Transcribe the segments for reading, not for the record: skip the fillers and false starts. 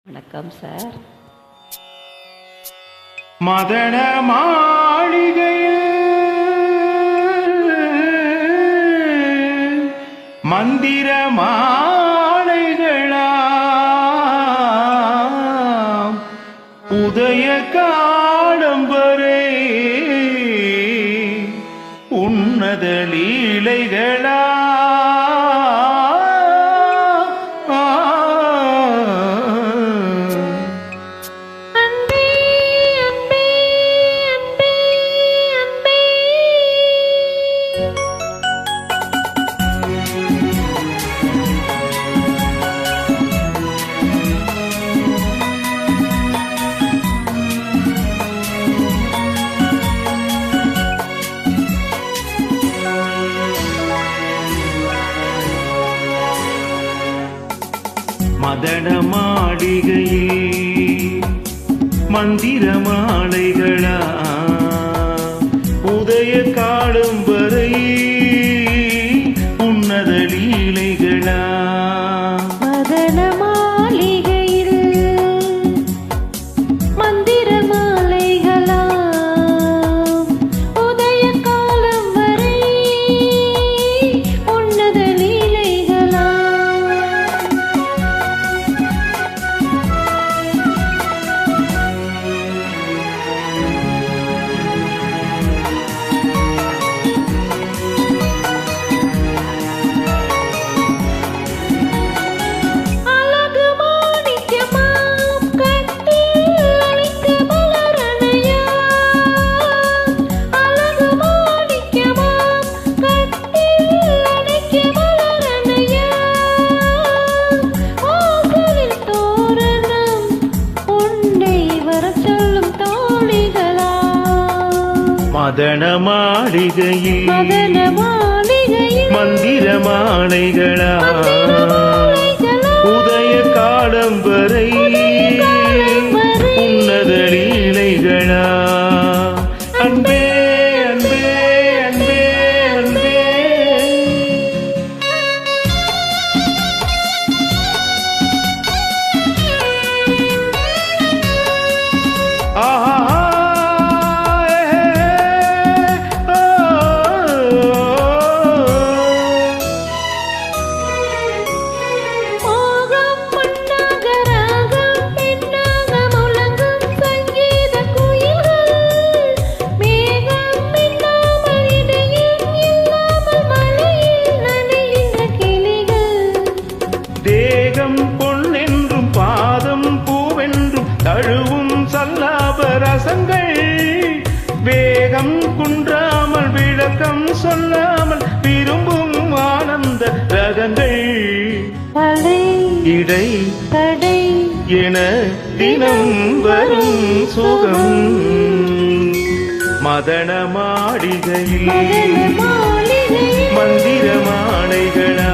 வணக்கம் சார். மதன மாளிகையில் மந்திர மாலைகளாம் உதய காடம்பரே உன்னத லீலைகளா மதன மாளிகையில் மந்திர மாலைகளா உதய காலம் வரை உன்னத லீலைகளா. மதன மாளிகையில் மந்திர மாலைகளா உதய காலம் வரை உன்னத லீலைகளா. மதன மாளிகையில் மந்திர மாலைகளா உதய காலம் வரை உன்னத லீலைகளா. அன்பே அன்பே அன்பே அன்பே ஆஹா பொன்னென்றும் பாதம் பூவென்றும் தழுவும் சல்லாப ரசங்கள் வேகம் குன்றாமல் விளக்கம் சொல்லாமல் விரும்பும் ஆனந்த ரகங்கள் இடை தடை என தினம் வரும் சுகம். மதன மாளிகையில் மந்திர மாலைகளா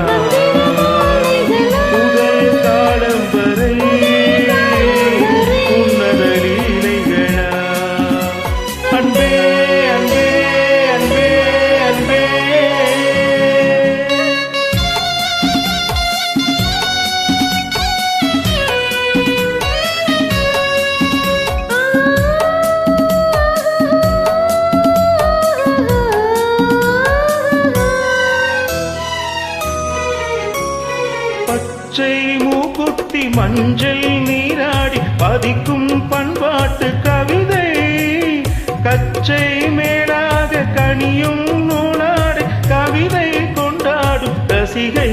பச்சை மூக்குத்தி மஞ்சள் நீராடி பதிக்கும் பண்பாட்டு கவிதை கச்சை மேலாக கனியும் நூலாடி கவிதை கொண்டாடும் ரசிகை.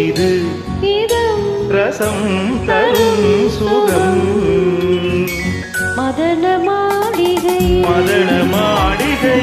இது ரசம் தரும் சுகம். மதன மாளிகை மதன மாளிகை